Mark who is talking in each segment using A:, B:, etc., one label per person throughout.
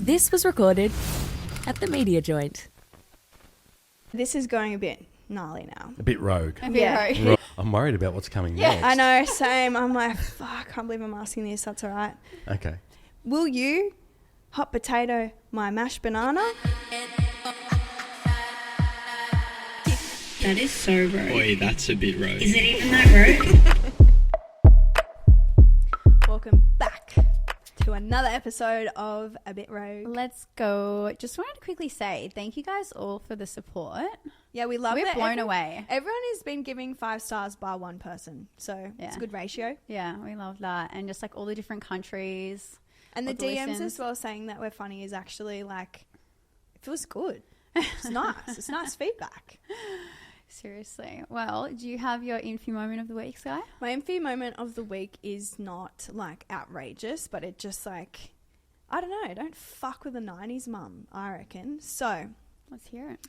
A: This was recorded at the Media Joint.
B: This is going a bit gnarly now.
C: A bit rogue.
B: Yeah.
C: I'm worried about what's coming next.
B: I know, same. I'm like, fuck, I can't believe I'm asking this. That's all right.
C: Okay.
B: Will you hot potato my mashed banana?
D: That is so rogue.
E: Boy, that's a bit rogue.
D: Is it even that rogue?
B: Welcome back to another episode of A Bit Rogue.
F: Let's go. Just wanted to quickly say thank you guys all for the support.
B: Yeah, we love
F: We're
B: that.
F: blown away.
B: Everyone has been giving 5 stars by one person. So it's a good ratio.
F: Yeah, we love that. And just like all the different countries.
B: And the
F: all the
B: DMs
F: listens.
B: as well saying that we're funny is actually like, it feels good. It's nice. It's nice feedback.
F: Seriously. Well, do you have your info moment of the week, Skye?
B: My info moment of the week is not like outrageous, but it just like, I don't know, don't fuck with a 90s mum, I reckon. So,
F: Let's hear it.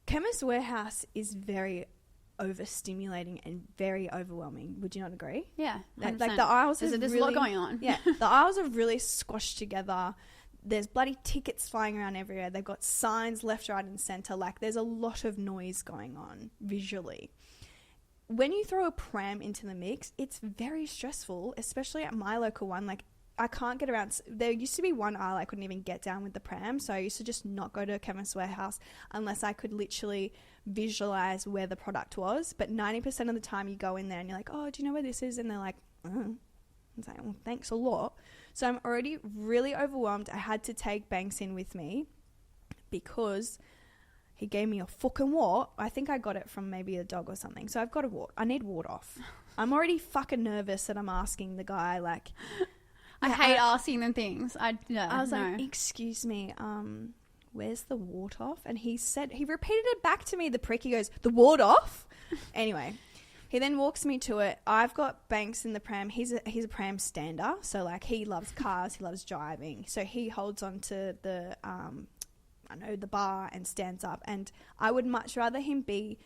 B: Chemist Warehouse is very overstimulating and very overwhelming. Would you not agree?
F: Yeah.
B: Like
F: 100%.
B: the aisles
F: There's
B: are
F: a lot going on.
B: Yeah, the aisles are really squashed together. There's bloody tickets flying around everywhere. They've got signs left, right, and centre. Like, there's a lot of noise going on visually. When you throw a pram into the mix, it's very stressful, especially at my local one. Like, I can't get around. There used to be one aisle I couldn't even get down with the pram, so I used to just not go to a Chemist Warehouse unless I could literally visualise where the product was. But 90% of the time you go in there and you're like, oh, do you know where this is? And they're like, oh. I'm saying, well, thanks a lot. So I'm already really overwhelmed. I had to take Banks in with me because he gave me a fucking wart. I think I got it from maybe a dog or something. So I've got a wart. I need wart off. I'm already fucking nervous that I'm asking the guy like...
F: I hate asking them things. I
B: was like, excuse me, where's the wart off? And he repeated it back to me, the prick. He goes, the wart off? Anyway... He then walks me to it. I've got Banks in the pram. He's a pram stander. So, like, he loves cars. He loves driving. So, he holds on to the, the bar and stands up. And I would much rather him be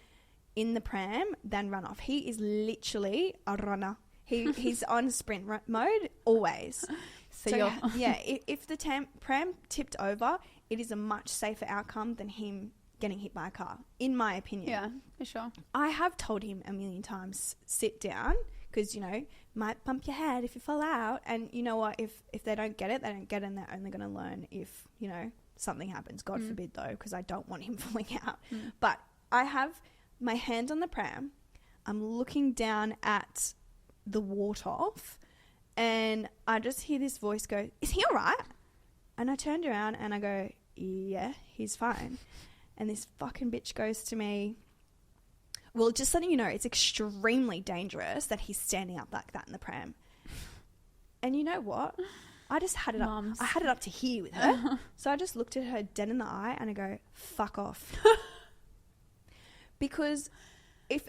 B: in the pram than run off. He is literally a runner. He's on sprint mode always. So if the pram tipped over, it is a much safer outcome than him getting hit by a car, in my opinion.
F: Yeah, for sure.
B: I have told him a million times, sit down, because, you know, might bump your head if you fall out. And you know what? If they don't get it, they don't get it, and they're only going to learn if, you know, something happens. God forbid, though, because I don't want him falling out. But I have my hand on the pram. I'm looking down at the wart off, and I just hear this voice go, is he all right? And I turned around and I go, yeah, he's fine. And this fucking bitch goes to me, well, just letting you know, it's extremely dangerous that he's standing up like that in the pram. And you know what? I just had it up. I had it up to here with her. So I just looked at her dead in the eye and I go, fuck off. Because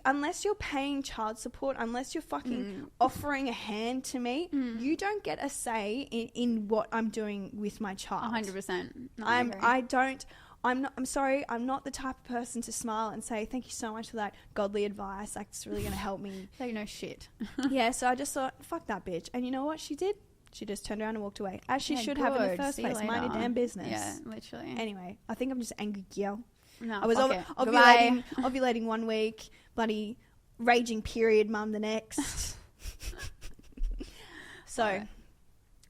B: unless you're paying child support, unless you're fucking offering a hand to me, you don't get a say in what I'm doing with my child.
F: 100%.
B: I'm sorry, I'm not the type of person to smile and say, thank you so much for that godly advice. Like, it's really going to help me.
F: Like, no shit.
B: Yeah, so I just thought, fuck that bitch. And you know what she did? She just turned around and walked away. As she should have in the first place. Mind your damn business.
F: Yeah, literally.
B: Anyway, I think I'm just angry girl.
F: No,
B: I was ovulating 1 week, bloody raging period mum the next. So...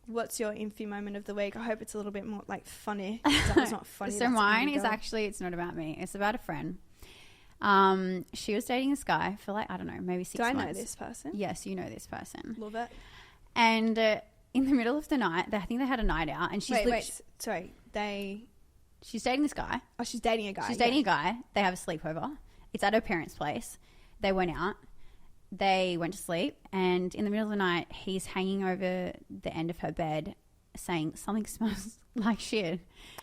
B: What's your info moment of the week? I hope it's a little bit more like funny. That was not funny.
F: So mine is actually, it's not about me. It's about a friend. She was dating this guy for like, I don't know, maybe 6 months.
B: Do I know this person?
F: Yes, you know this person.
B: Love it.
F: And in the middle of the night, I think they had a night out, and she's
B: sorry.
F: She's dating this guy.
B: Oh, she's dating a guy.
F: She's dating a guy. They have a sleepover. It's at her parents' place. They went out. They went to sleep, and in the middle of the night, he's hanging over the end of her bed saying, something smells like shit.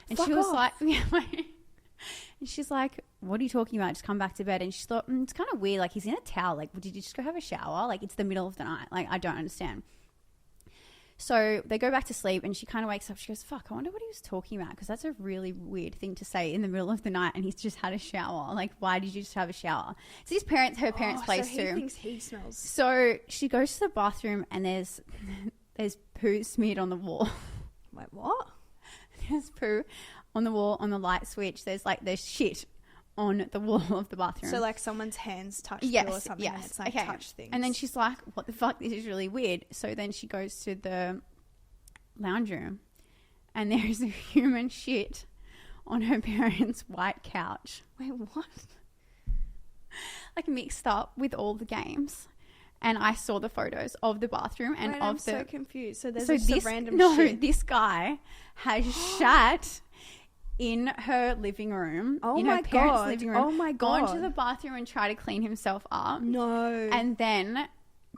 F: And
B: Fuck
F: she was
B: off.
F: like, and she's like, what are you talking about? Just come back to bed. And she thought, it's kind of weird. Like, he's in a towel. Like, did you just go have a shower? Like, it's the middle of the night. Like, I don't understand. So they go back to sleep, and she kind of wakes up. She goes, fuck, I wonder what he was talking about, because that's a really weird thing to say in the middle of the night, and he's just had a shower. Like, why did you just have a shower? So her parents' place
B: so
F: too.
B: he thinks he smells.
F: So she goes to the bathroom, and there's poo smeared on the wall.
B: Wait, what?
F: There's poo on the wall, on the light switch. There's shit on the wall of the bathroom.
B: So like someone's hands touched
F: yes,
B: you or something,
F: yes.
B: and it's like
F: Okay.
B: touch things.
F: And then she's like, what the fuck? This is really weird. So then she goes to the lounge room and there is a human shit on her parents' white couch.
B: Wait, what?
F: Like mixed up with all the games. And I saw the photos of the bathroom and
B: Wait,
F: of
B: I'm
F: the...
B: so confused. So there's
F: So
B: just
F: this,
B: a random
F: no,
B: shit.
F: this guy has shat in her living room,
B: Oh
F: in
B: my
F: her parents'
B: God.
F: living room.
B: Oh my
F: Gone to
B: God.
F: the bathroom and tried to clean himself up.
B: No.
F: And then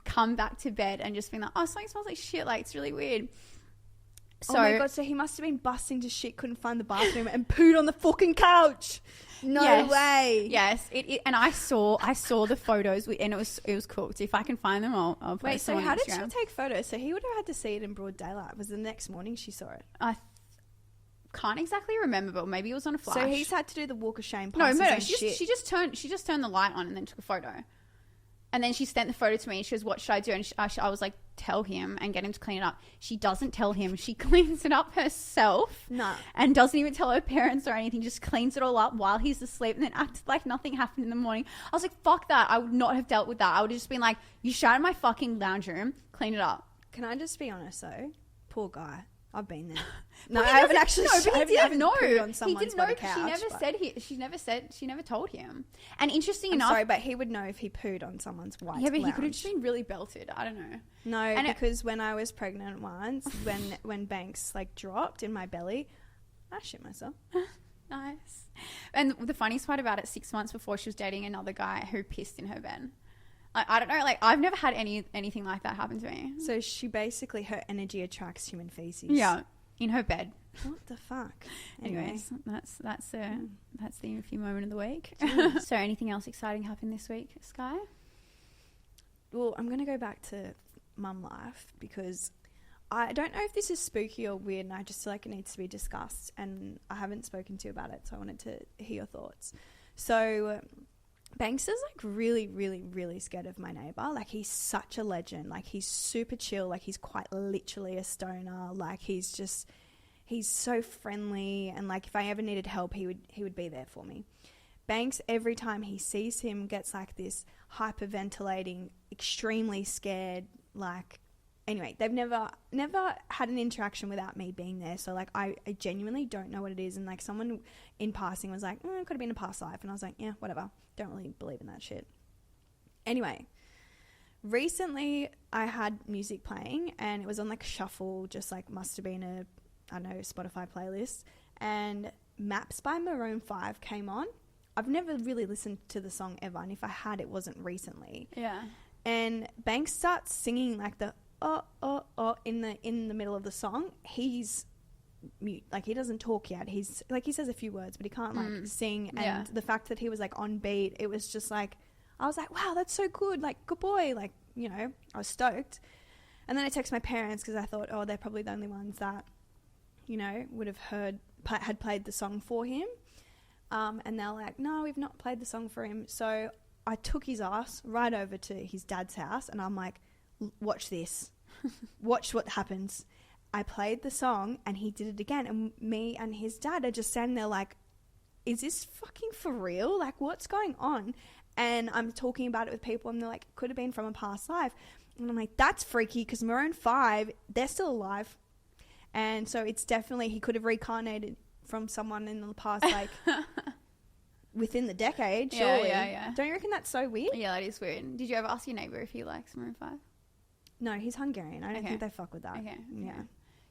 F: come back to bed and just been like, oh, something smells like shit. Like, it's really weird. So,
B: oh my God, so he must have been busting to shit, couldn't find the bathroom and pooed on the fucking couch. No
F: Yes.
B: way.
F: yes, and I saw the photos and it was cooked. If I can find them, I'll post
B: Wait, so
F: them on
B: how did she
F: Instagram.
B: take photos? So he would have had to see it in broad daylight. Was the next morning she saw it?
F: I can't exactly remember, but maybe it was on a flash.
B: So he's had to do the walk of shame.
F: No,
B: passes
F: no,
B: and
F: she
B: shit.
F: just turned the light on and then took a photo. And then she sent the photo to me and she goes, what should I do? And I was like, tell him and get him to clean it up. She doesn't tell him. She cleans it up herself.
B: No.
F: And doesn't even tell her parents or anything. Just cleans it all up while he's asleep and then acts like nothing happened in the morning. I was like, fuck that. I would not have dealt with that. I would have just been like, you shat in my fucking lounge room. Clean it up.
B: Can I just be honest though? Poor guy. I've been there. No,
F: But
B: I
F: he
B: haven't
F: doesn't-
B: actually.
F: No, but
B: I
F: he
B: haven't
F: didn't know.
B: pooed on
F: He
B: someone's
F: didn't know.
B: bloody couch,
F: She never told him. And interesting
B: I'm
F: enough,
B: sorry, but he would know if he pooed on someone's white.
F: yeah, but he could have
B: lounge.
F: just been really belted. I don't know.
B: No,
F: And
B: because when I was pregnant once, when Banks like dropped in my belly, I shit myself.
F: Nice. And the funniest part about it, 6 months before she was dating another guy who pissed in her bed. I don't know, like I've never had anything like that happen to me.
B: So she basically, her energy attracts human feces.
F: Yeah, in her bed.
B: What the fuck?
F: Anyways, that's the few moment of the week. So anything else exciting happened this week, Skye?
B: Well, I'm going to go back to mum life because I don't know if this is spooky or weird and I just feel like it needs to be discussed and I haven't spoken to you about it, so I wanted to hear your thoughts. So Banks is like really, really, really scared of my neighbour. Like he's such a legend. Like he's super chill. Like he's quite literally a stoner. Like he's so friendly and like if I ever needed help, he would be there for me. Banks, every time he sees him, gets like this hyperventilating, extremely scared, like, anyway, they've never had an interaction without me being there. So like I genuinely don't know what it is. And like someone in passing was like, it could have been a past life. And I was like, yeah, whatever. Don't really believe in that shit. Anyway, recently I had music playing and it was on like shuffle, just like must have been a, I don't know, Spotify playlist. And Maps by Maroon 5 came on. I've never really listened to the song ever. And if I had, it wasn't recently.
F: Yeah.
B: And Banks starts singing like the in the middle of the song. He's mute, like he doesn't talk yet. He's like he says a few words, but he can't like sing. And
F: Yeah.
B: the fact that he was like on beat, it was just like I was like, wow, that's so good. Like good boy. Like I was stoked. And then I texted my parents because I thought, oh, they're probably the only ones that would have had played the song for him. And they're like, no, we've not played the song for him. So I took his ass right over to his dad's house and I'm like, watch this. Watch what happens. I played the song and he did it again. And me and his dad are just standing there like, is this fucking for real? Like, what's going on? And I'm talking about it with people and they're like, could have been from a past life. And I'm like, that's freaky because Maroon 5, they're still alive. And so it's definitely, he could have reincarnated from someone in the past, like within the decade, surely.
F: Yeah.
B: Don't you reckon that's so weird?
F: Yeah, that is weird. Did you ever ask your neighbour if he likes Maroon 5?
B: No, he's Hungarian. I don't
F: Okay.
B: think they fuck with that.
F: Okay.
B: Yeah.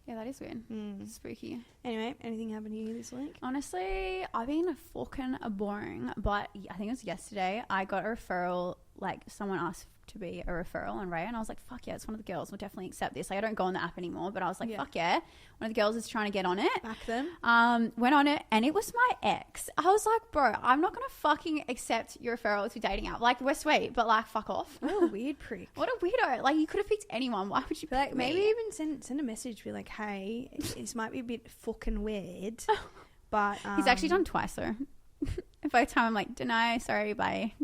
F: Yeah, that is weird. Spooky.
B: Anyway, anything happened to you this week?
F: Honestly, I've been fucking boring, but I think it was yesterday. I got a referral, like someone asked to be a referral on Ray, and I was like, fuck yeah, it's one of the girls. We'll definitely accept this. Like, I don't go on the app anymore, but I was like,
B: Yeah.
F: fuck yeah. One of the girls is trying to get on it.
B: Back them.
F: Went on it, and it was my ex. I was like, bro, I'm not going to fucking accept your referral to a dating app. Like, we're sweet, but like, fuck off.
B: What a weird prick.
F: What a weirdo. Like, you could have picked anyone. Why would you pick
B: Like, maybe
F: me?
B: even send a message, be like, hey, this might be a bit fucking weird, but
F: He's actually done twice, though. Both time I'm like, deny, sorry, bye.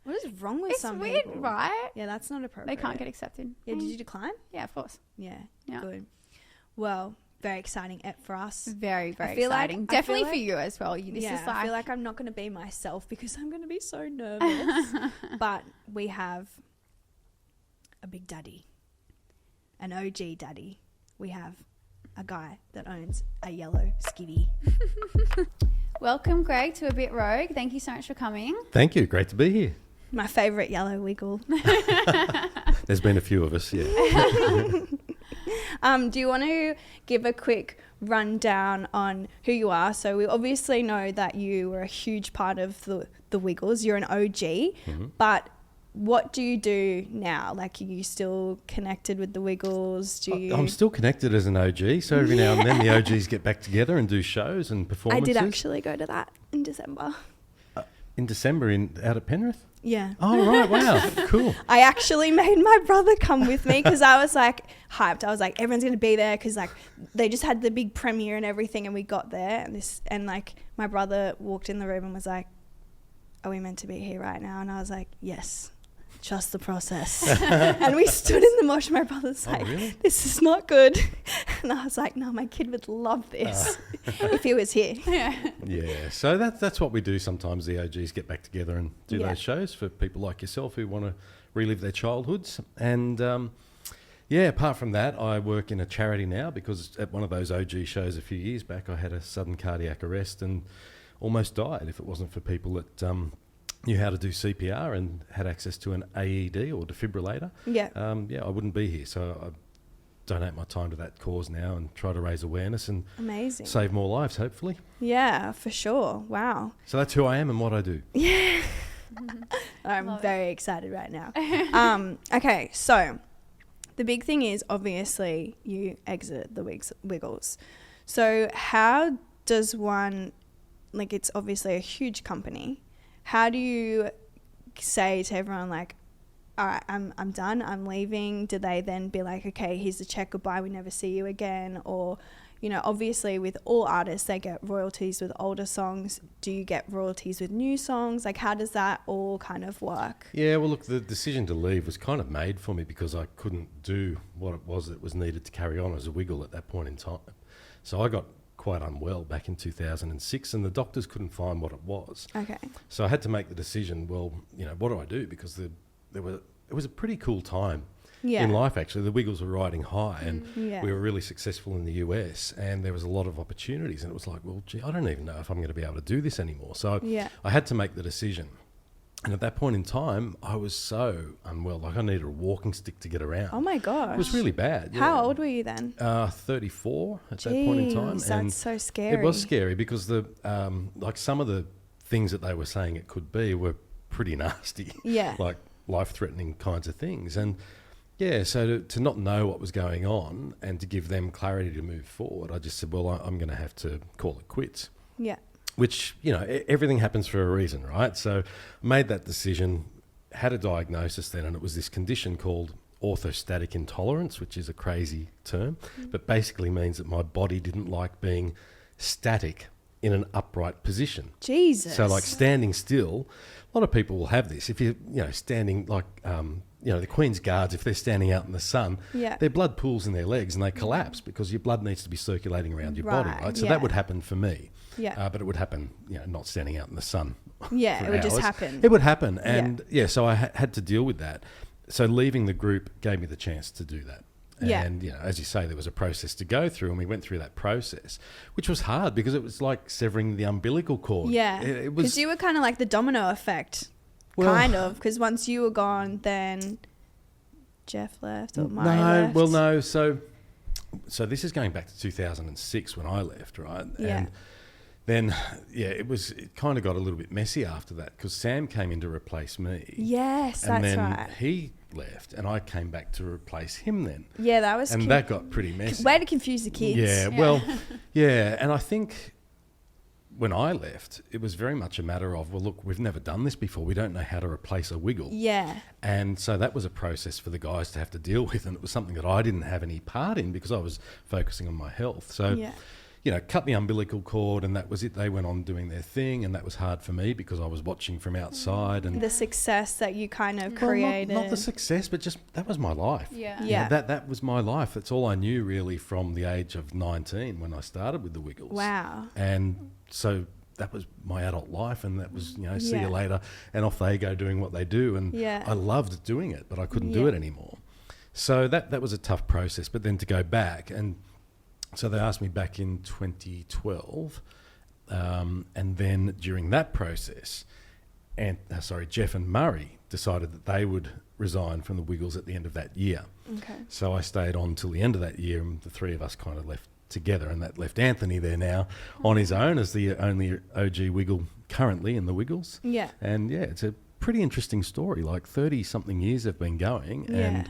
B: what is wrong with
F: It's
B: some
F: weird,
B: people?
F: right?
B: Yeah, that's not appropriate.
F: They can't get accepted.
B: Yeah, did you decline?
F: Yeah, of course.
B: Yeah,
F: Yeah.
B: good. Well, very exciting for us.
F: Very, very
B: I feel like-
F: exciting.
B: I feel
F: Definitely for
B: like-
F: you as well. This is
B: I
F: like,
B: feel like I'm not going to be myself because I'm going to be so nervous. But we have a big daddy, an OG daddy. We have a guy that owns a yellow skivvy.
F: welcome, Greg, to A Bit Rogue. Thank you so much for coming.
C: Thank you. Great to be here.
B: My favourite yellow wiggle.
C: There's been a few of us, yeah.
B: Do you want to give a quick rundown on who you are? So we obviously know that you were a huge part of the Wiggles. You're an OG, but what do you do now? Like, are you still connected with the Wiggles? Do you?
C: I'm still connected as an OG, so every now and then the OGs get back together and do shows and
B: I
C: performances.
B: did actually go to that in December.
C: In December out at Penrith?
B: Yeah.
C: Oh, right, wow, cool.
B: I actually made my brother come with me because I was like hyped. I was like, everyone's going to be there because like they just had the big premiere and everything, and we got there and like my brother walked in the room and was like, are we meant to be here right now? And I was like, yes, trust the process. And we stood in the mosh. My brother's like,
C: really?
B: this is not good. And I was like, no, my kid would love this if he was here.
C: Yeah, so that's what we do sometimes. The OGs get back together and do
B: Yeah.
C: those shows for people like yourself who want to relive their childhoods. And apart from that, I work in a charity now because at one of those OG shows a few years back, I had a sudden cardiac arrest and almost died if it wasn't for people that knew how to do CPR and had access to an AED or defibrillator.
B: Yeah.
C: I wouldn't be here. So I donate my time to that cause now and try to raise awareness and
B: Amazing.
C: save more lives, hopefully.
B: Yeah, for sure. Wow.
C: So that's who I am and what I do.
B: I'm
F: Love it.
B: very excited right now. Okay, so the big thing is obviously you exit the Wiggles. So how does one, like, it's obviously a huge company. How do you say to everyone, like, all right, I'm done, I'm leaving? Do they then be like, okay, here's the check, goodbye, we never see you again? Or, you know, obviously with all artists, they get royalties with older songs. Do you get royalties with new songs? Like, how does that all kind of work?
C: Yeah, well, look, the decision to leave was kind of made for me because I couldn't do what it was that was needed to carry on as a Wiggle at that point in time. So I got quite unwell back in 2006 and the doctors couldn't find what it was.
B: Okay.
C: So I had to make the decision, well, you know, what do I do? Because it was a pretty cool time
B: Yeah.
C: in life, actually. The Wiggles were riding high and
B: Yeah.
C: we were really successful in the US and there was a lot of opportunities and it was like, well, gee, I don't even know if I'm going to be able to do this anymore. So
B: Yeah.
C: I had to make the decision. And at that point in time, I was so unwell. Like I needed a walking stick to get around.
B: Oh my gosh.
C: It was really bad.
B: How old were you then?
C: 34 at that point in time.
B: Jeez,
C: And
B: that's so scary.
C: it was scary because like some of the things that they were saying it could be were pretty nasty.
B: Yeah.
C: Like life-threatening kinds of things. And yeah, so to not know what was going on and to give them clarity to move forward, I just said, well, I'm going to have to call it quits.
B: Yeah.
C: Which, you know, everything happens for a reason, right? So I made that decision, had a diagnosis then, and it was this condition called orthostatic intolerance, which is a crazy term, but basically means that my body didn't like being static in an upright position.
B: Jesus.
C: So like standing still, a lot of people will have this. If you're, you know, standing like, you know, the Queen's Guards, if they're standing out in the sun,
B: Yeah.
C: their blood pools in their legs and they collapse because your blood needs to be circulating around your body,
B: Right,
C: right? So
B: yeah.
C: that would happen for me.
B: Yeah.
C: But it would happen, you know, not standing out in the sun.
B: Yeah,
C: for
B: it would just
C: hours.
B: happen.
C: It would happen. And so I had to deal with that. So leaving the group gave me the chance to do that.
B: Yeah.
C: And, you know, as you say, there was a process to go through and we went through that process, which was hard because it was like severing the umbilical cord.
B: Yeah.
C: It
B: Because
C: was,
B: you were kind of like the domino effect.
C: Well-
B: kind of. Because once you were gone, then Jeff left or Maya left.
C: well, no. So this is going back to 2006 when I left, right?
B: Yeah.
C: And then, it kind of got a little bit messy after that because Sam came in to replace me.
B: Yes,
C: And
B: that's
C: then
B: right.
C: he left and I came back to replace him then.
B: Yeah, that was
C: And that got pretty messy.
B: way to confuse the kids.
C: Yeah, well, yeah. And I think when I left, it was very much a matter of, well, look, we've never done this before. We don't know how to replace a Wiggle.
B: Yeah.
C: And so that was a process for the guys to have to deal with. And it was something that I didn't have any part in because I was focusing on my health. So,
B: Yeah.
C: cut the umbilical cord, and that was it. They went on doing their thing, and that was hard for me because I was watching from outside. And
B: The success that you kind of
C: well,
B: created.
C: not the success, but just that was my life.
F: Yeah.
B: Yeah.
C: That was my life. That's all I knew really from the age of 19 when I started with the Wiggles.
B: Wow.
C: And so that was my adult life, and that was, see
B: Yeah.
C: you later, and off they go doing what they do. And
B: Yeah.
C: I loved doing it, but I couldn't do
B: Yeah.
C: it anymore. So that was a tough process. But then to go back, and so they asked me back in 2012, and then during that process, Jeff and Murray decided that they would resign from the Wiggles at the end of that year.
B: Okay.
C: So I stayed on till the end of that year, and the three of us kind of left together, and that left Anthony there now on his own as the only OG Wiggle currently in the Wiggles.
B: Yeah.
C: And it's a pretty interesting story. Like 30-something years they've been going, and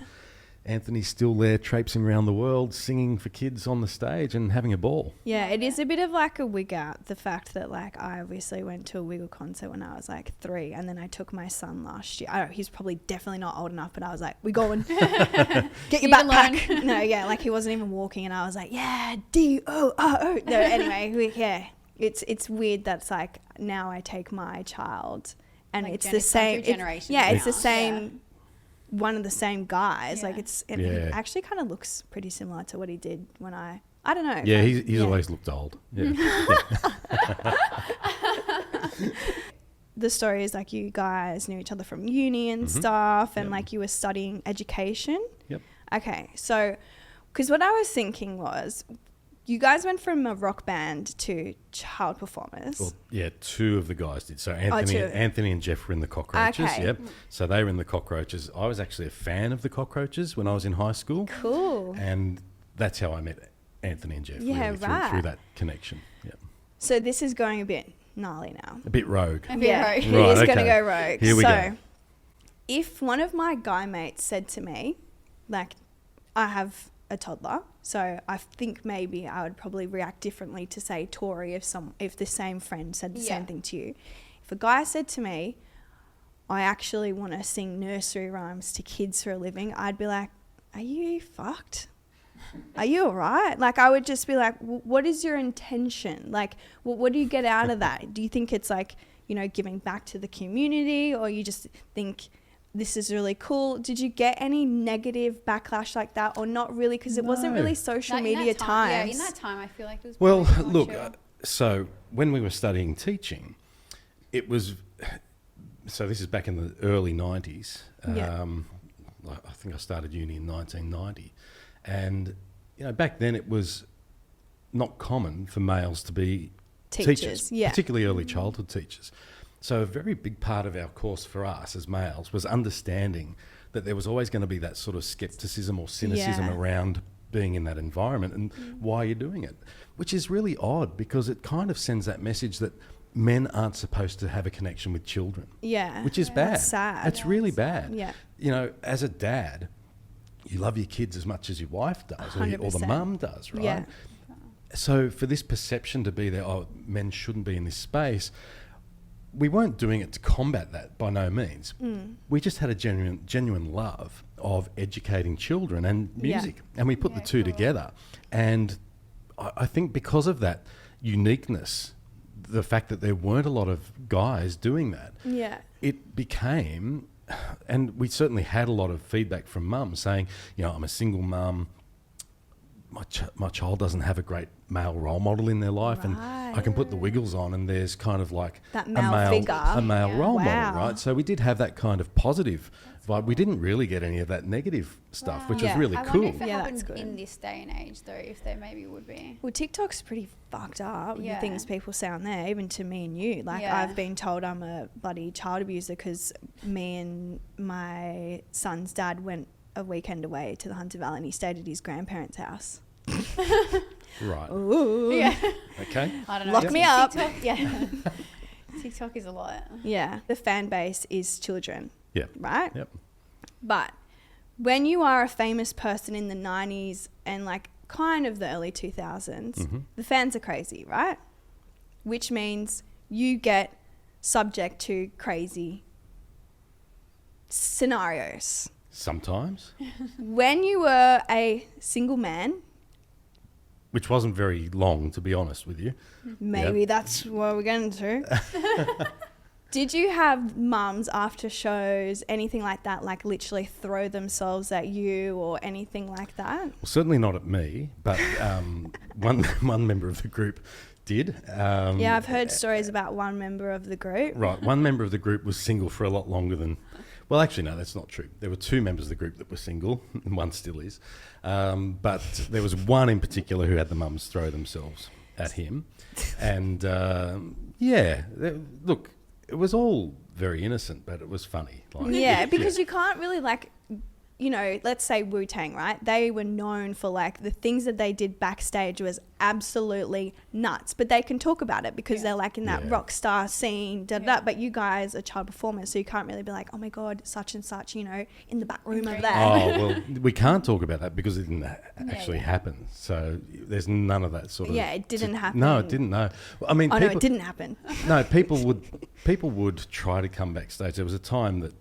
C: Anthony's still there traipsing around the world, singing for kids on the stage and having a ball.
B: Yeah, it is a bit of like a wig out, the fact that like I obviously went to a Wiggle concert when I was like 3, and then I took my son last year. He's probably definitely not old enough, but I was like, we going. Get your backpack. No, yeah, like he wasn't even walking, and I was like, yeah, D-O-R-O. No, anyway, it's weird that's like now I take my child and
F: Like
B: it's
F: Jenny
B: the
F: comes
B: same.
F: through generations
B: It's the
F: now.
B: same. One of the same guys.
F: Yeah.
B: Like it
C: Yeah.
B: actually kind of looks pretty similar to what he did when I don't know.
C: Yeah, he's always looked old. Yeah.
B: The story is like you guys knew each other from uni and stuff, and like you were studying education.
C: Yep.
B: Okay, so because what I was thinking was you guys went from a rock band to child performers.
C: Well, yeah, 2 of the guys did. So
B: 2.
C: Anthony and Jeff were in the Cockroaches.
B: Okay.
C: Yep. So they were in the Cockroaches. I was actually a fan of the Cockroaches when I was in high school.
B: Cool.
C: And that's how I met Anthony and Jeff.
B: Yeah,
C: really,
B: right.
C: through that connection. Yeah.
B: So this is going a bit gnarly now.
C: A bit rogue.
B: Yeah,
F: Right.
B: it
C: Right,
B: is going to
C: okay.
B: go rogue.
C: Here we go.
B: If one of my guy mates said to me, like, I have a toddler, so I think maybe I would probably react differently to say Tori if the same friend said the same thing to you. If a guy said to me, I actually want to sing nursery rhymes to kids for a living, I'd be like, are you fucked? Are you all right? Like, I would just be like, what is your intention? Like, what do you get out of that? Do you think it's like, giving back to the community, or you just think this is really cool? Did you get any negative backlash like that, or not really? Because it wasn't
C: No.
B: really social
F: In
B: media
F: that time,
B: times.
F: Yeah, in that time, I feel like it was.
C: Well,
F: probably more
C: look,
F: chill.
C: so when we were studying teaching, it was, so this is back in the early 90s.
B: Yeah.
C: I think I started uni in 1990. And, back then it was not common for males to be teachers,
B: yeah.
C: particularly early childhood teachers. So a very big part of our course for us as males was understanding that there was always going to be that sort of skepticism or cynicism
B: Yeah.
C: around being in that environment and why you're doing it, which is really odd because it kind of sends that message that men aren't supposed to have a connection with children.
B: Yeah.
C: Which is bad.
B: That's sad.
C: That's really bad.
B: Yeah.
C: As a dad, you love your kids as much as your wife does or the
B: 100%.
C: mum does, right?
B: Yeah.
C: So for this perception to be there, men shouldn't be in this space, we weren't doing it to combat that by no means. We just had a genuine love of educating children and music, and we put the two together. And I think because of that uniqueness, the fact that there weren't a lot of guys doing that, it became, and we certainly had a lot of feedback from mums saying, I'm a single mum, my child doesn't have a great male role model in their life, and I can put the Wiggles on and there's kind of like
B: That male figure.
C: a male role
B: Wow.
C: model, right? So we did have that kind of positive vibe. We didn't really get any of that negative stuff, which was
B: Yeah.
C: really
F: I
C: cool.
F: wonder if it
B: Yeah,
F: happened
B: that's good.
F: in this day and age, though, if there maybe would be.
B: Well, TikTok's pretty fucked up with the
F: Yeah.
B: things people say on there, even to me and you. Like,
F: Yeah.
B: I've been told I'm a bloody child abuser because me and my son's dad went a weekend away to the Hunter Valley and he stayed at his grandparents' house.
C: Right.
B: Ooh.
F: Yeah.
C: Okay.
F: I don't know.
B: Lock me up.
F: TikTok, yeah. TikTok is a lot.
B: Yeah. The fan base is children,
C: Yeah.
B: right?
C: Yep.
B: But when you are a famous person in the 90s and like kind of the early 2000s, the fans are crazy, right? Which means you get subject to crazy scenarios.
C: Sometimes.
B: When you were a single man,
C: which wasn't very long, to be honest with you.
B: Maybe that's what we're getting to. Did you have mums after shows, anything like that, like literally throw themselves at you or anything like that?
C: Well, certainly not at me, but one member of the group did.
B: Yeah, I've heard stories about one member of the group.
C: Right, one member of the group was single for a lot longer than... Well, actually, no, that's not true. There were two members of the group that were single, and one still is. But there was one in particular who had the mums throw themselves at him. And, look, it was all very innocent, but it was funny. Like,
B: Yeah, because you can't really let's say Wu-Tang, right? They were known for the things that they did backstage was absolutely nuts, but they can talk about it because they're in that rock star scene, but you guys are child performers, so you can't really be like, oh my God, such and such, in the back room of that.
C: Oh, well, we can't talk about that because it didn't actually happen. So there's none of that sort of...
B: Yeah, it didn't happen.
C: No, it didn't, no. I mean,
B: no, it didn't happen.
C: No, people would try to come backstage. There was a time that...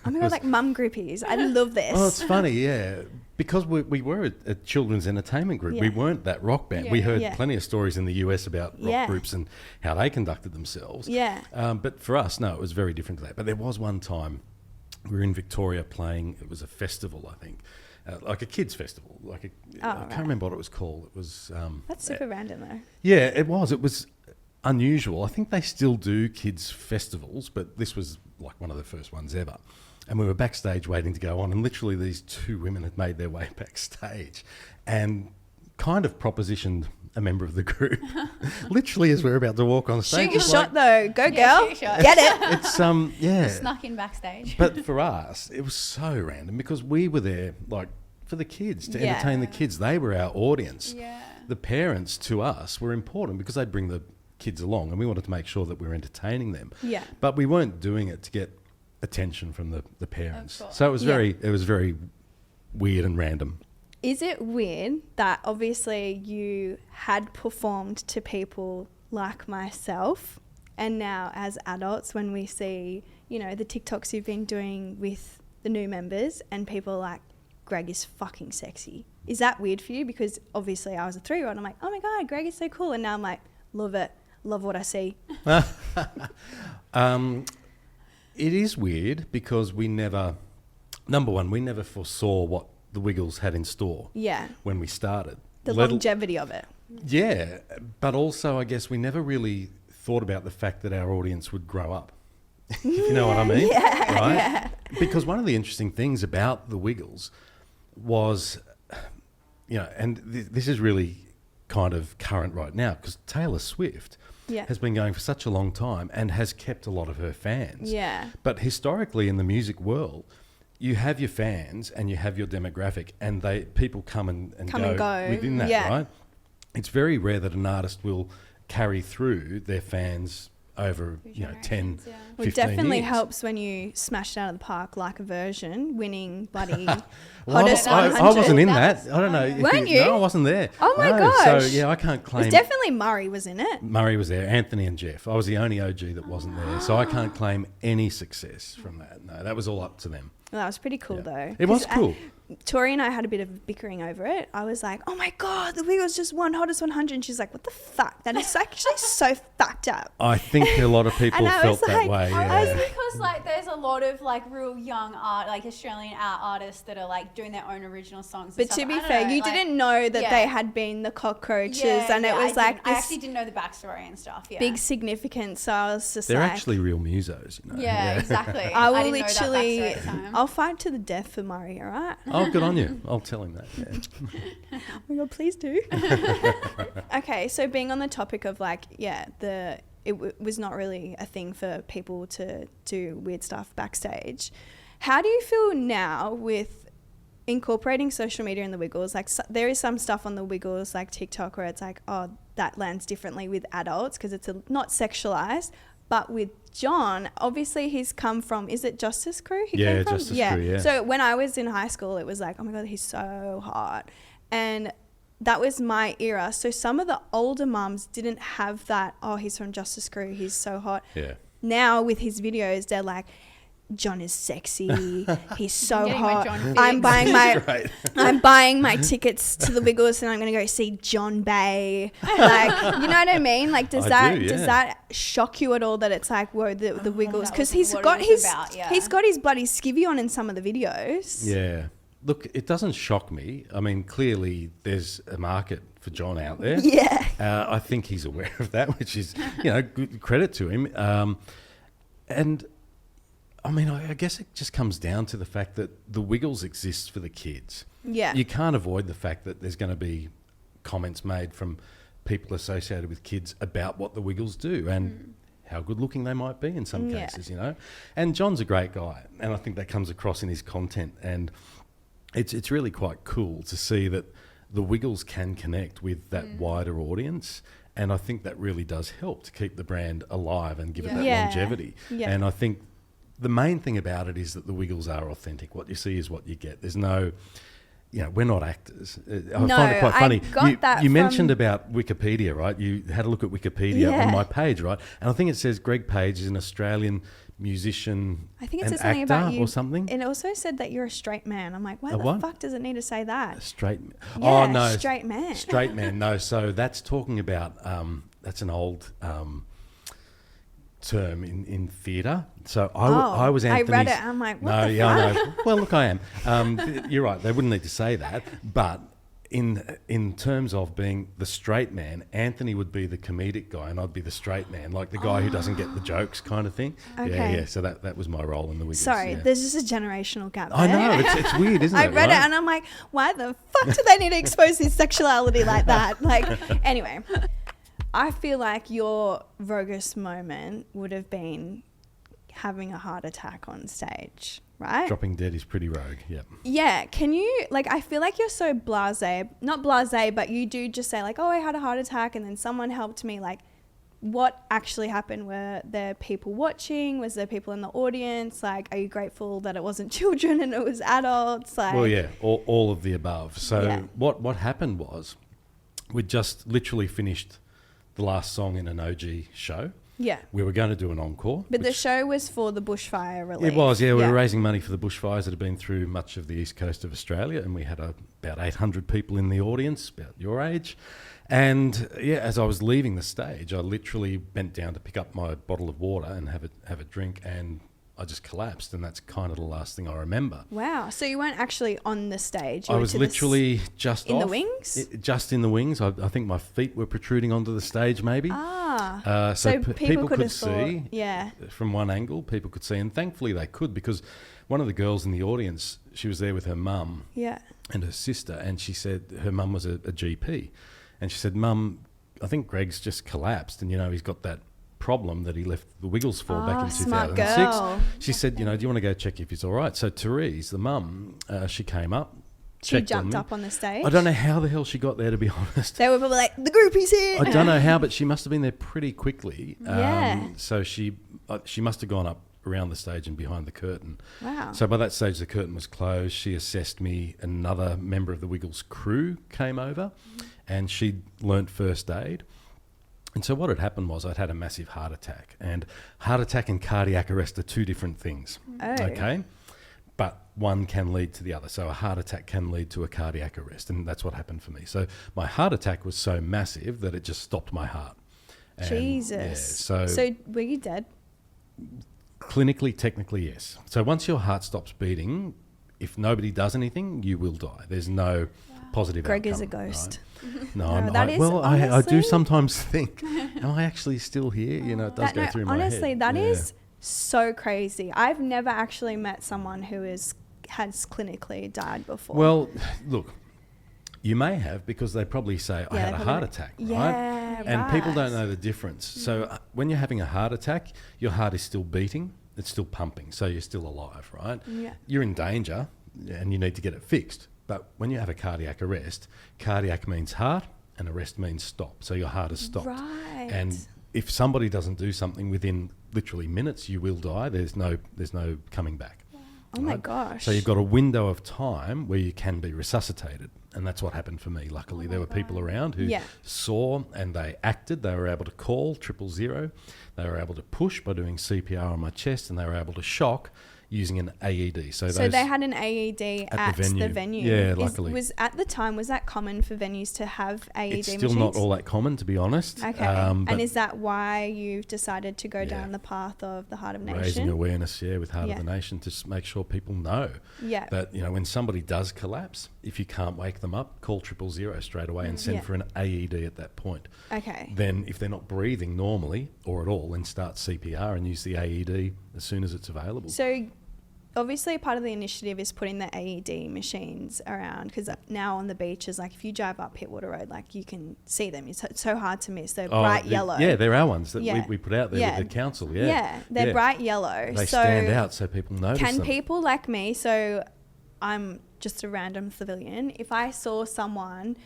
B: Oh my God, like mum groupies. I love this.
C: Oh, it's funny, yeah. Because we were a children's entertainment group.
B: Yeah.
C: We weren't that rock band.
F: Yeah.
C: We heard plenty of stories in the US about rock
B: Yeah.
C: groups and how they conducted themselves.
B: Yeah.
C: But for us, no, it was very different to that. But there was one time we were in Victoria playing, it was a festival, I think, like a kids' festival. I can't remember what it was called. It was...
B: That's super random though.
C: Yeah, it was. It was unusual. I think they still do kids' festivals, but this was like one of the first ones ever. And we were backstage waiting to go on, and literally these two women had made their way backstage and kind of propositioned a member of the group, literally as we were about to walk on stage.
B: Shoot your
C: It's
B: shot though. Go
F: Yeah,
B: girl.
F: shoot your shot.
B: Get it.
C: It's
F: Snuck in backstage.
C: But for us, it was so random because we were there for the kids, to entertain the kids. They were our audience.
F: Yeah.
C: The parents to us were important because they'd bring the kids along, and we wanted to make sure that we were entertaining them.
B: Yeah.
C: But we weren't doing it to get attention from the parents.
F: course.
C: So it was very weird and random.
B: Is it weird that obviously you had performed to people like myself, and now as adults when we see, the TikToks you've been doing with the new members and people are like, Greg is fucking sexy. Is that weird for you? Because obviously I was a 3-year-old. I'm like, oh my God, Greg is so cool. And now I'm like, love it. Love what I see.
C: It is weird because we never foresaw what the Wiggles had in store
B: Yeah.
C: when we started.
B: The longevity of it.
C: Yeah, but also I guess we never really thought about the fact that our audience would grow up. If you know what I mean?
B: Yeah,
C: right?
B: yeah.
C: Because one of the interesting things about the Wiggles was, and this is really kind of current right now because Taylor Swift has been going for such a long time and has kept a lot of her fans.
B: Yeah.
C: But historically in the music world, you have your fans and you have your demographic, and people come and go within that, right? It's very rare that an artist will carry through their fans over 10, 15
B: Well, it definitely
C: years.
B: helps when you smashed out of the park like a version, winning bloody
C: Well,
B: hottest
C: I
B: 100.
C: wasn't in that. I don't know.
B: Weren't you?
C: No, I wasn't there.
B: Oh my
C: No,
B: gosh.
C: So yeah, I can't
B: It
C: claim.
B: was definitely Murray was in it.
C: Murray was there, Anthony and Jeff. I was the only OG that wasn't there, so I can't claim any success from that. No, that was all up to them.
B: Well, that was pretty cool though.
C: It was
B: 'Cause
C: cool.
B: Tori and I had a bit of bickering over it. I was like, oh my God, the Wiggles just won hottest 100. And she's like, what the fuck? That is actually so fucked up.
C: I think a lot of people
B: And I
C: felt
B: was
C: that
B: like,
C: way.
B: I was
C: Yeah.
F: Because there's a lot of real young Australian artists that are doing their own original songs.
B: But to be fair, you didn't know that they had been the cockroaches, and it was
F: I
B: this
F: actually didn't know the backstory and stuff. Yeah.
B: big significance. So I was just
C: They're
B: like,
C: actually real musos,
F: Yeah, exactly.
B: I will
F: didn't know that
B: literally,
F: backstory at the time.
B: I'll fight to the death for Murray, all right?
C: Oh, good on you. I'll tell him that. Yeah.
B: Oh my God, please do. Okay, so being on the topic of it was not really a thing for people to do weird stuff backstage. How do you feel now with incorporating social media in the Wiggles? There is some stuff on the Wiggles, like TikTok, where it's like, oh, that lands differently with adults because it's not sexualized. But with John, obviously he's come from, is it Justice Crew?
C: Yeah, Justice Crew, yeah.
B: So when I was in high school, it was like, oh my God, he's so hot. And that was my era. So some of the older mums didn't have that, oh, he's from Justice Crew, he's so hot.
C: Yeah.
B: Now with his videos, they're like, John is sexy. He's so
F: Getting my
B: hot.
F: John fix.
C: Great.
B: I'm buying my tickets to the Wiggles and I'm going to go see John Bay. Like, you know what I mean? Like, does that shock you at all that it's like, whoa, the Wiggles? Because he's got he's got his bloody skivvy on in some of the videos.
C: Yeah. Look, it doesn't shock me. I mean, clearly there's a market for John out there.
B: Yeah.
C: I think he's aware of that, which is, good credit to him. And I mean, I guess it just comes down to the fact that the Wiggles exists for the kids.
B: Yeah.
C: You can't avoid the fact that there's going to be comments made from people associated with kids about what the Wiggles do and how good looking they might be in some cases, And John's a great guy, and I think that comes across in his content. And it's really quite cool to see that the Wiggles can connect with that wider audience. And I think that really does help to keep the brand alive and give it that longevity. Yeah. And I think the main thing about it is that the Wiggles are authentic. What you see is what you get. There's no, we're not actors. I find it quite funny. You mentioned about Wikipedia, right? You had a look at Wikipedia on my page, right? And I think it says Greg Page is an Australian musician,
B: I think it says
C: something
B: about you
C: or something.
B: And it also said that you're a straight man. I'm like, why the fuck does it need to say that?
C: A straight man.
B: Yeah,
C: oh no,
B: straight man.
C: Straight man. No, so that's talking about that's an old term in theatre. So I was Anthony's.
B: I read it. I'm like, what the fuck?
C: I know. Well, look, I am. You're right. They wouldn't need to say that, but. In terms of being the straight man, Anthony would be the comedic guy and I'd be the straight man, like the guy who doesn't get the jokes kind of thing.
B: Okay.
C: Yeah. So that was my role in the Wiggles.
B: Sorry, there's just a generational gap there.
C: I know, it's weird, isn't it?
B: I read it and I'm like, why the fuck do they need to expose his sexuality like that? Like, anyway, I feel like your Rogus moment would have been having a heart attack on stage. Right?
C: Dropping dead is pretty rogue, yeah.
B: Yeah, can you, I feel like you're so blasé, not blasé, but you do just say oh, I had a heart attack and then someone helped me. What actually happened? Were there people watching? Was there people in the audience? Are you grateful that it wasn't children and it was adults?
C: Well, yeah, all of the above. So what happened was we'd just literally finished the last song in an OG show.
B: Yeah.
C: We were going to do an encore.
B: But the show was for the bushfire relief.
C: It was, yeah. We were raising money for the bushfires that had been through much of the east coast of Australia, and we had about 800 people in the audience, about your age. And, as I was leaving the stage, I literally bent down to pick up my bottle of water and have a drink, and I just collapsed, and that's kind of the last thing I remember.
B: Wow. So you weren't actually on the stage?
C: I was literally just
B: in the wings?
C: Just in the wings. I think my feet were protruding onto the stage maybe.
B: So people could
C: see from one angle, people could see. And thankfully they could, because one of the girls in the audience, she was there with her mum and her sister, and she said her mum was a GP. And she said, Mum, I think Greg's just collapsed, and, he's got that problem that he left the Wiggles for back in 2006.
B: Girl.
C: She said, do you want to go check if he's all right? So Therese, the mum, she came up.
B: She jumped up on the stage?
C: I don't know how the hell she got there, to be honest.
B: They were probably like, the groupie's here.
C: I don't know how, but she must have been there pretty quickly. So she must have gone up around the stage and behind the curtain.
B: Wow.
C: So by that stage, the curtain was closed. She assessed me. Another member of the Wiggles crew came over, and she'd learnt first aid. And so what had happened was I'd had a massive heart attack. And heart attack and cardiac arrest are two different things.
B: Oh.
C: Okay? But one can lead to the other. So a heart attack can lead to a cardiac arrest. And that's what happened for me. So my heart attack was so massive that it just stopped my heart. And
B: Jesus.
C: So
B: were you dead?
C: Clinically, technically, yes. So once your heart stops beating, if nobody does anything, you will die. There's no positive
B: Greg
C: outcome.
B: is a ghost.
C: Right?
B: No,
C: I do sometimes think, am I actually still here? It does go through my head.
B: Honestly, that is so crazy. I've never actually met someone who has clinically died before.
C: Well, look, you may have, because they probably say, I had a heart attack, right?
B: Yeah,
C: and people don't know the difference. So when you're having a heart attack, your heart is still beating, it's still pumping, so you're still alive, right?
B: Yeah.
C: You're in danger and you need to get it fixed. But when you have a cardiac arrest, cardiac means heart and arrest means stop. So your heart is stopped.
B: Right.
C: And if somebody doesn't do something within literally minutes, you will die. There's no coming back.
B: Oh my gosh.
C: So you've got a window of time where you can be resuscitated. And that's what happened for me. Luckily, there were people around who saw, and they acted. They were able to call 000. They were able to push by doing CPR on my chest, and they were able to shock using an AED. So
B: they had an AED at the venue.
C: Yeah, luckily.
B: Was that common for venues to have AED
C: It's still
B: machines?
C: not all that common, to be honest.
B: Okay. And is that why you've decided to go down the path of the Heart of Nation?
C: Raising awareness, with Heart of the Nation, to make sure people know that, when somebody does collapse, if you can't wake them up, call 000 straight away and send for an AED at that point.
B: Okay.
C: Then if they're not breathing normally or at all, then start CPR and use the AED as soon as it's available.
B: So obviously part of the initiative is putting the AED machines around, because now on the beaches, like if you drive up Pittwater Road, like you can see them. It's so hard to miss. They're bright yellow.
C: Yeah, they're our ones that we put out there with the council. Yeah,
B: they're bright yellow.
C: They stand out so people notice them.
B: Can people like me, so I'm just a random civilian, if I saw someone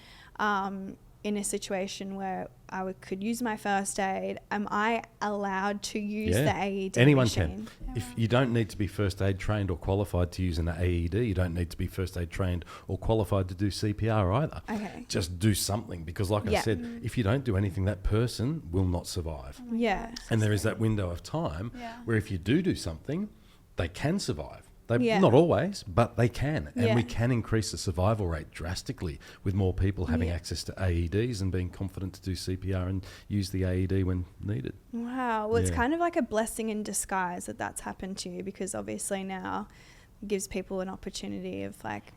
B: in a situation where I could use my first aid, am I allowed to use the AED
C: Anyone
B: machine?
C: can. If you don't need to be first aid trained or qualified to use an AED, you don't need to be first aid trained or qualified to do CPR either.
B: Okay.
C: Just do something, because like I said, if you don't do anything, that person will not survive. And there is that window of time where if you do something, they can survive. Not always, but they can. And we can increase the survival rate drastically with more people having access to AEDs and being confident to do CPR and use the AED when needed.
B: Wow. Well, it's kind of like a blessing in disguise that that's happened to you, because obviously now it gives people an opportunity of like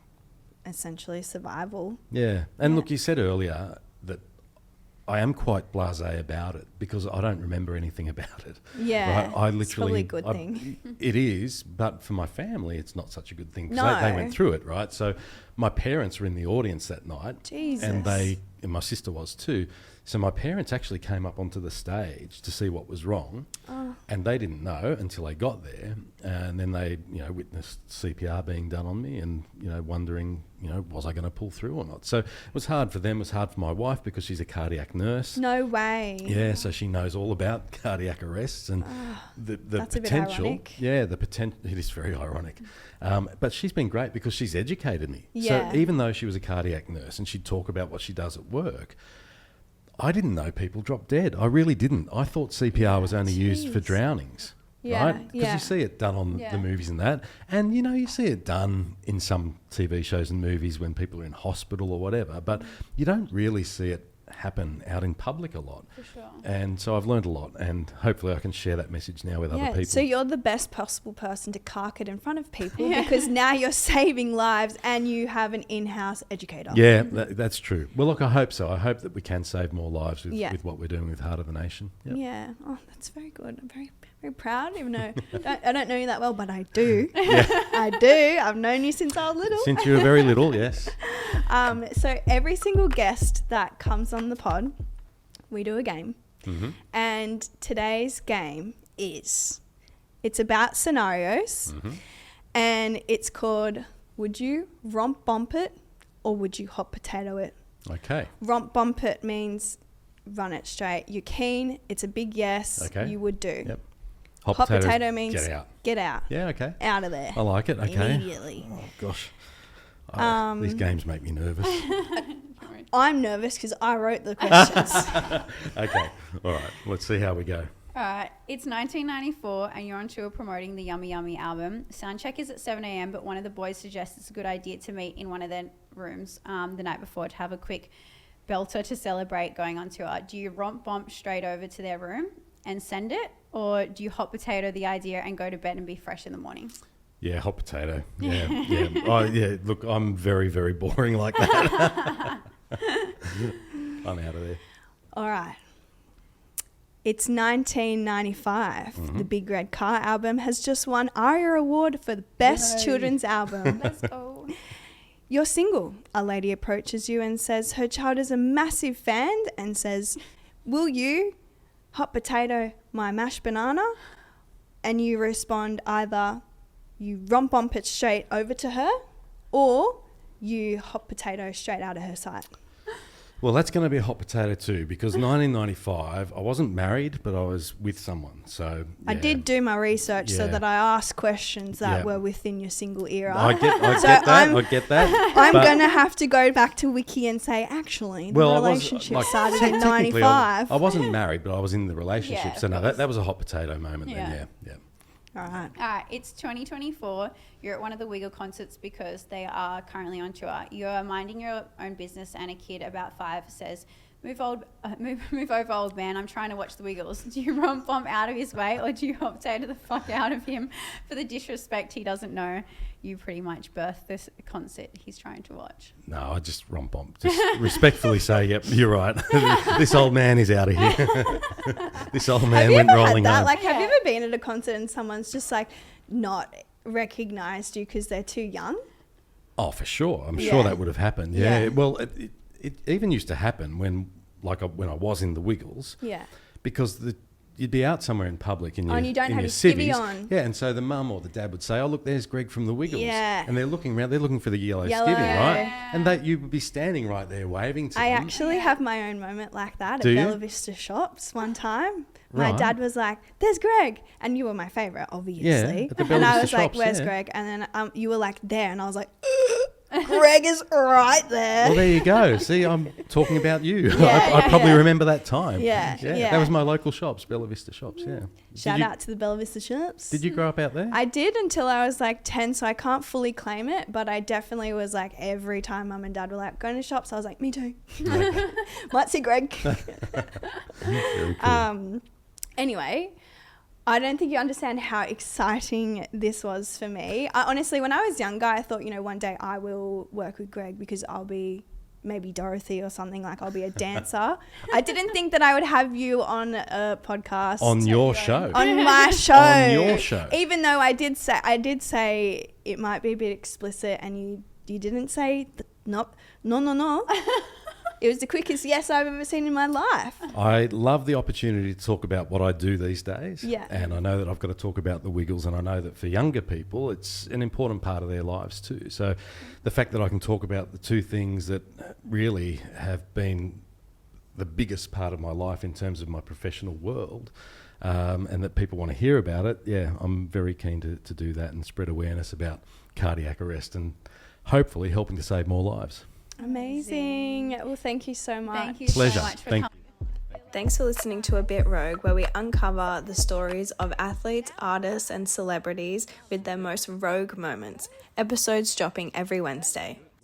B: essentially survival.
C: Yeah. And look, you said earlier that I am quite blasé about it because I don't remember anything about it.
B: Yeah,
C: right? I literally,
B: it's probably a good thing.
C: It is, but for my family, it's not such a good thing because they went through it, right? So my parents were in the audience that night.
B: Jesus.
C: And my sister was too. So my parents actually came up onto the stage to see what was wrong, and they didn't know until they got there, and then they, witnessed CPR being done on me, and wondering, was I going to pull through or not? So it was hard for them. It was hard for my wife because she's a cardiac nurse.
B: No way.
C: Yeah, so she knows all about cardiac arrests and the
B: that's
C: potential.
B: A bit ironic.
C: Yeah, the potential. It is very ironic, but she's been great because she's educated me.
B: Yeah.
C: So even though she was a cardiac nurse and she'd talk about what she does at work, I didn't know people drop dead. I really didn't. I thought CPR was only used for drownings, right? Because you see it done on the movies and that. And, you see it done in some TV shows and movies when people are in hospital or whatever. But you don't really see it happen out in public a lot.
F: For sure.
C: And so I've learned a lot, and hopefully I can share that message now with other people.
B: So you're the best possible person to cark it in front of people because now you're saving lives and you have an in-house educator.
C: Yeah, that's true. Well, look, I hope so. I hope that we can save more lives with what we're doing with Heart of the Nation. Yep.
B: Yeah. Oh, that's very good. I'm very, very proud, even though I don't know you that well, but I do. I do. I've known you since I was little.
C: Since you were very little, yes.
B: So every single guest that comes on the pod, we do a game.
C: Mm-hmm.
B: And today's game it's about scenarios, and it's called Would You Romp Bump It or Would You Hot Potato It?
C: Okay.
B: Romp Bump It means run it straight. You're keen. It's a big yes.
C: Okay.
B: You would do.
C: Yep.
B: Hot potato means get out.
C: Yeah, okay.
B: Out of there.
C: I like it. Okay.
B: Immediately.
C: Oh, gosh. These games make me nervous.
B: I'm nervous because I wrote the questions.
C: Okay. All right. Let's see how we go.
F: All right. It's 1994 and you're on tour promoting the Yummy Yummy album. Soundcheck is at 7 a.m, but one of the boys suggests it's a good idea to meet in one of their rooms the night before to have a quick belter to celebrate going on tour. Do you romp bump straight over to their room and send it, or do you hot potato the idea and go to bed and be fresh in the morning?
C: Yeah, hot potato. Yeah, yeah. Oh, yeah. Look, I'm very, very boring like that. I'm out of there.
B: All right. It's 1995. The Big Red Car album has just won ARIA Award for the Best Children's Album.
F: Let's go.
B: You're single. A lady approaches you and says her child is a massive fan and says, will you hot potato my mashed banana? And you respond either you romp bump it straight over to her or you hot potato straight out of her sight.
C: Well, that's going to be a hot potato too, because 1995, I wasn't married, but I was with someone. So yeah.
B: I did do my research so that I asked questions that were within your single era.
C: I get that.
B: I'm going to have to go back to Wiki and say, actually, the relationship started in 95.
C: I wasn't married, but I was in the relationship.
F: Yeah,
C: so no, that was a hot potato moment then, yeah.
B: All right.
F: All right, it's 2024. You're at one of the Wiggle concerts because they are currently on tour. You're minding your own business, and a kid about 5 says, move over, old man. I'm trying to watch the Wiggles. Do you romp bomb out of his way, or do you potato the fuck out of him for the disrespect he doesn't know? You pretty much birthed this concert he's trying to watch.
C: No, I just romp bomb. Just respectfully say, yep, you're right. This old man is out of here. This old man went rolling home.
B: Like, have you ever been at a concert and someone's just like not recognised you because they're too young?
C: Oh, for sure. I'm sure that would have happened. Yeah.
B: Yeah.
C: Well, it even used to happen when I was in the Wiggles.
B: Yeah.
C: Because you'd be out somewhere in public and
B: you don't have your
C: civvies.
B: skivvy on.
C: Yeah, and so the mum or the dad would say, oh, look, there's Greg from the Wiggles.
B: Yeah.
C: And they're looking around, they're looking for the yellow skivvy, right? And you would be standing right there waving to them.
B: I actually have my own moment like that
C: Do
B: at
C: you?
B: Bella Vista Shops one time. My
C: Right.
B: dad was like, there's Greg. And you were my favourite, obviously.
C: Yeah, at the Bella
B: and I
C: Vista
B: was like,
C: Shops,
B: where's
C: yeah.
B: Greg? And then you were like, there. And I was like, Greg is right there.
C: Well, there you go. See, I'm talking about you.
B: Yeah,
C: I probably remember that time.
B: Yeah.
C: That was my local shops, Bella Vista Shops, yeah.
B: Shout out to the Bella Vista Shops.
C: Did you grow up out there?
B: I did until I was like 10, so I can't fully claim it, but I definitely was like, every time mum and dad were like, going to shops, I was like, me too. Might see Greg.
C: Very cool.
B: Anyway, I don't think you understand how exciting this was for me. Honestly, when I was younger, I thought, one day I will work with Greg because I'll be maybe Dorothy or something, like I'll be a dancer. I didn't think that I would have you on a podcast.
C: On your show.
B: On my show.
C: On your show.
B: Even though I did say it might be a bit explicit, and you didn't say, no. It was the quickest yes I've ever seen in my life.
C: I love the opportunity to talk about what I do these days.
B: Yeah.
C: And I know that I've got to talk about the Wiggles, and I know that for younger people, it's an important part of their lives too. So the fact that I can talk about the two things that really have been the biggest part of my life in terms of my professional world, and that people want to hear about it, I'm very keen to do that and spread awareness about cardiac arrest and hopefully helping to save more lives.
B: Amazing. Well, thank you so much.
F: Thank you
C: Pleasure.
F: so much for
C: Thank
F: coming.
B: Thanks for listening to A Bit Rogue, where we uncover the stories of athletes, artists, and celebrities with their most rogue moments. Episodes dropping every Wednesday.